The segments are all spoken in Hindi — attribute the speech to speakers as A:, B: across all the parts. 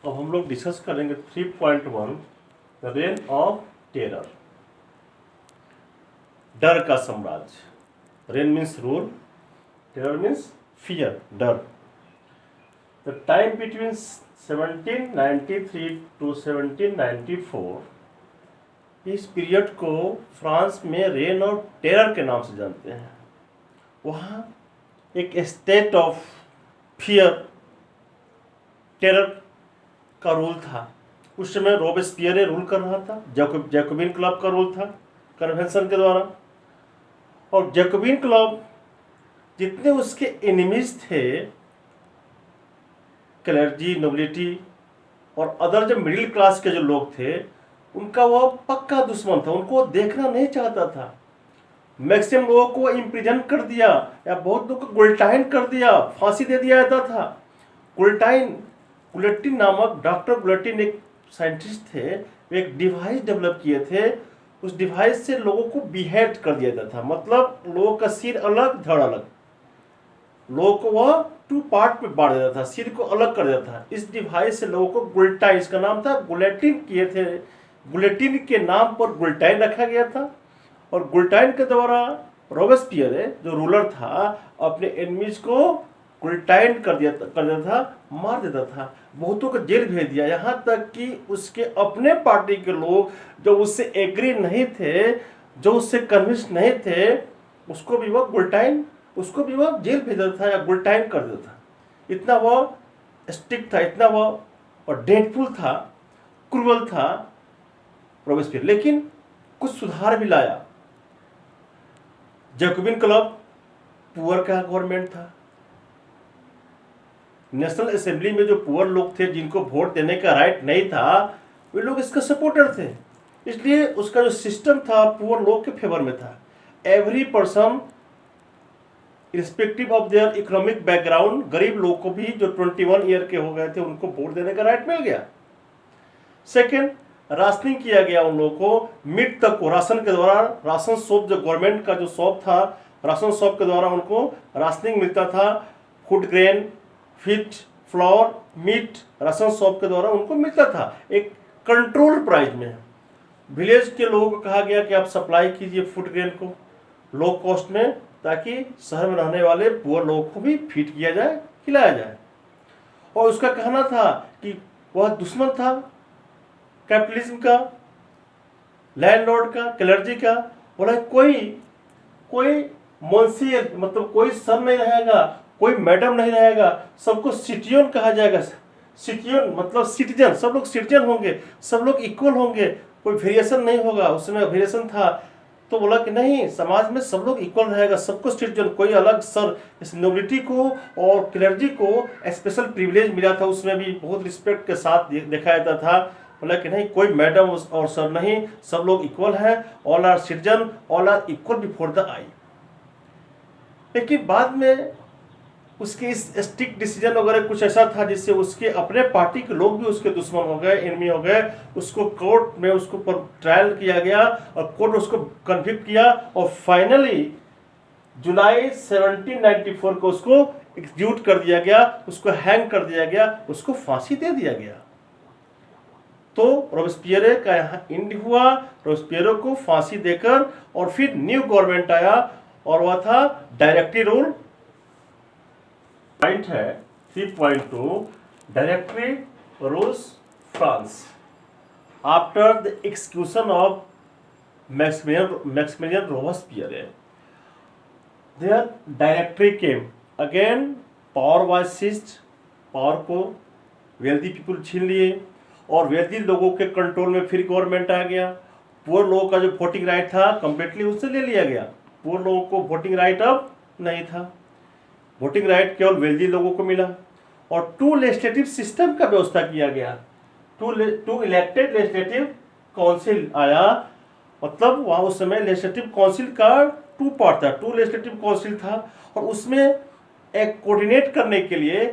A: अब हम लोग डिस्कस करेंगे 3.1 द रेन ऑफ टेरर, डर का साम्राज्य। Rain means rule, terror means fear, डर। द टाइम बिटवीन 1793 टू 1794, इस पीरियड को फ्रांस में रेन ऑफ टेरर के नाम से जानते हैं। वहाँ एक स्टेट ऑफ फियर, टेरर का रूल था। उस समय रॉबेस्पियर रूल कर रहा था, जैकोबिन क्लब का रूल था कन्वेंशन के द्वारा। और जैकोबिन क्लब जितने उसके एनिमीज थे, क्लर्जी, नोबिलिटी और अदर जो मिडिल क्लास के जो लोग थे, उनका वो पक्का दुश्मन था। उनको देखना नहीं चाहता था। मैक्सिमम लोगों को इम्प्रिजन कर दिया या बहुत लोगों को गुलटाइन कर दिया, फांसी दे दिया जाता था। गुलेटिन नामक डॉक्टर गुलेटिन एक साइंटिस्ट थे, वे एक डिवाइस डेवलप किए थे। उस डिवाइस से लोगों को बिहेड कर दिया जाता था, मतलब लोगों का सिर अलग धड़ अलग, लोगों को वह 2 पार्ट में बांट देता था, सिर को अलग कर देता था। इस डिवाइस से लोगों को गुलटाइन, इसका नाम था गुलेटिन किए थे। गुलेटिन के नाम पर गुलटाइन रखा गया था। और गुलटाइन के द्वारा रॉबेस्पियर जो रूलर था, अपने एनिमीज को गुलटाइन कर देता था, मार देता था, बहुतों को जेल भेज दिया। यहाँ तक कि उसके अपने पार्टी के लोग जो उससे एग्री नहीं थे, जो उससे कन्विंस नहीं थे, उसको भी वह जेल भेज देता था या गुलटाइन कर देता था। इतना वह स्ट्रिक्ट था, इतना वह डेडफुल था, क्रूअल था रॉबेस्पियर। लेकिन कुछ सुधार भी लाया। जैकोबिन क्लब पुअर का गवर्नमेंट था। नेशनल असेंबली में जो पुअर लोग थे, जिनको वोट देने का राइट नहीं था, वे लोग इसका सपोर्टर थे। इसलिए उसका जो सिस्टम था पुअर लोग के फेवर में था। Every person respective of their economic background, गरीब लोगों को भी जो 21 ईयर के हो गए थे, उनको वोट देने का राइट मिल गया। सेकेंड, राशनिंग किया गया उन लोगों को, मिड तक को राशन के द्वारा, राशन शॉप जो गवर्नमेंट का जो शॉप था, राशन शॉप के द्वारा उनको राशनिंग मिलता था। Food grain, feet, flour, meat ration shop के द्वारा उनको मिलता था, एक कंट्रोल प्राइस में। विलेज के लोगों को कहा गया कि आप सप्लाई कीजिए फूड ग्रेन को लो कॉस्ट में, ताकि शहर में रहने वाले पुअर लोगों को भी फीड किया जाए, खिलाया जाए। और उसका कहना था कि वह दुश्मन था कैपिटलिज्म का, लैंडलॉर्ड का, क्लर्जी का। बोला कोई मोन्सियर, मतलब कोई सर नहीं रहेगा, कोई मैडम नहीं रहेगा, सबको सिटिजन कहा जाएगा। सिटिजन मतलब सिटीजन, सब लोग सिटीजन होंगे, सब लोग इक्वल होंगे, कोई वेरिएशन नहीं होगा। उस समय वेरिएशन था, तो बोला कि नहीं, समाज में सब लोग इक्वल रहेगा, सबको सिटीजन, कोई अलग सर। इस नोबिलिटी को और क्लर्जी को स्पेशल प्रिविलेज मिला था, उसमें भी बहुत रिस्पेक्ट के साथ देखा जाता था। बोला कि नहीं, कोई मैडम और सर नहीं, सब लोग इक्वल हैं, all are citizen, all are equal before the eye. लेकिन बाद में उसके इस स्ट्रिक्ट डिसीजन वगैरह कुछ ऐसा था जिससे उसके अपने पार्टी के लोग भी उसके दुश्मन हो गए, एनिमी हो गए। उसको कोर्ट में उसको पर ट्रायल किया गया और कोर्ट उसको कन्विक्ट किया, और फाइनली जुलाई 1794 को उसको एग्जीक्यूट कर दिया गया, उसको हैंग कर दिया गया, उसको फांसी दे दिया गया। तो रॉबेस्पियर का यहाँ एंड हुआ। रॉबेस्पियर को फांसी देकर, और फिर न्यू गवर्नमेंट आया, और वह था डायरेक्टरी रूल। पॉइंट है 3.2 directory rules France after the execution of Maximilien Robespierre. Their directory came again, power was seized, power को वेल्दी पीपुल छीन लिए, और वेल्दी लोगों के कंट्रोल में फिर गवर्नमेंट आ गया। पुअर लोगों का जो वोटिंग राइट था कंप्लीटली उससे ले लिया गया। पुअर लोगों को वोटिंग राइट अब नहीं था, वोटिंग राइट केवल वेल्दी लोगों को मिला। और 2 लेजिस्लेटिव सिस्टम का व्यवस्था किया गया। 2 इलेक्टेड लेजिस्लेटिव काउंसिल आया, मतलब वहाँ उस समय लेजिस्लेटिव काउंसिल का 2 पार्ट था, 2 लेजिस्लेटिव काउंसिल था। और उसमें एक कोऑर्डिनेट करने के लिए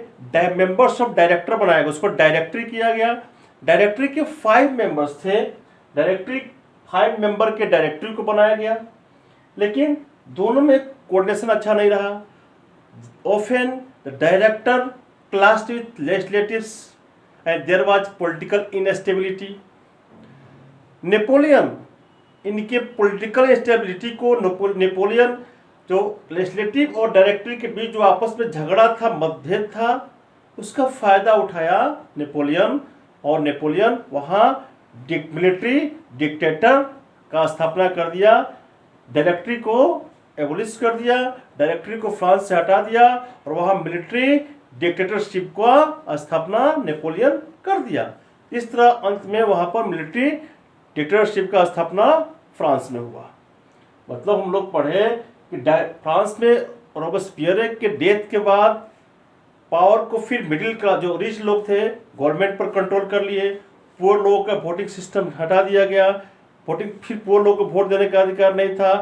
A: मेंबर्स ऑफ डायरेक्टर बनाया गया, उसको डायरेक्टरी किया गया। डायरेक्टरी के 5 मेंबर्स थे, डायरेक्टरी 5 मेंबर के डायरेक्टरी को बनाया गया। लेकिन दोनों में कोऑर्डिनेशन अच्छा नहीं रहा। Often the director clashed with legislatives and there was political instability. Napoleon इनके पॉलिटिकल इंस्टेबिलिटी को नेपोलियन जो लेजिस्लेटिव और डायरेक्टरी के बीच जो आपस में झगड़ा था, मतभेद था, उसका फायदा उठाया नेपोलियन, और नेपोलियन वहाँ मिलिट्री डिक्टेटर का स्थापना कर दिया, डायरेक्टरी को एबोलिश कर दिया, डायरेक्टरी को फ्रांस से हटा दिया और वहाँ मिलिट्री डिक्टेटरशिप का स्थापना नेपोलियन कर दिया। इस तरह अंत में वहाँ पर मिलिट्री डिक्टेटरशिप का स्थापना फ्रांस में हुआ। मतलब हम लोग पढ़े कि फ्रांस में रोबेस्पियर के डेथ के बाद पावर को फिर मिडिल क्लास जो रिच लोग थे गवर्नमेंट पर कंट्रोल कर लिए, पुअर लोगों का वोटिंग सिस्टम हटा दिया गया, वोटिंग फिर पुअर लोगों को वोट देने का अधिकार नहीं था।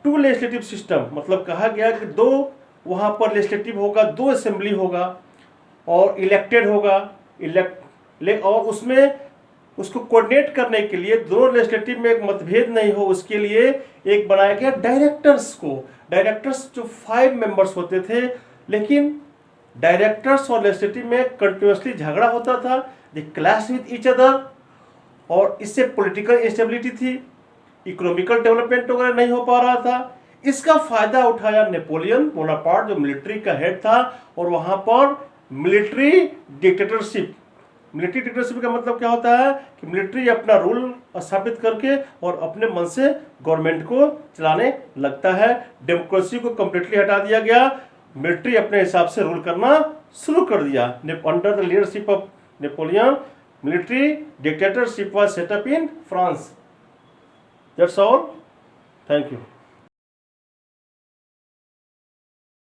A: टू लेजिस्लेटिव सिस्टम, मतलब कहा गया कि दो वहाँ पर लेजिस्लेटिव होगा, दो असेंबली होगा और इलेक्टेड होगा, और उसमें उसको कोऑर्डिनेट करने के लिए दोनों लेजिस्लेटिव में एक मतभेद नहीं हो उसके लिए एक बनाया गया डायरेक्टर्स को। डायरेक्टर्स जो 5 मेंबर्स होते थे, लेकिन डायरेक्टर्स और लेजिस्लेटिव में कंटिन्यूसली झगड़ा होता था, दे क्लैश विद ईच अदर, और इससे पॉलिटिकल इंस्टेबिलिटी थी, इकोनॉमिकल डेवलपमेंट वगैरह नहीं हो पा रहा था। इसका फायदा उठाया नेपोलियन बोनापार्ट जो मिलिट्री का हेड था, और वहां पर मिलिट्री डिक्टेटरशिप का मतलब क्या होता है कि मिलिट्री अपना रूल स्थापित करके और अपने मन से गवर्नमेंट को चलाने लगता है। डेमोक्रेसी को कंप्लीटली हटा दिया गया, मिलिट्री अपने हिसाब से रूल करना शुरू कर दिया। Under the leadership of Napoleon military dictatorship was set up in France. That's all. Thank you.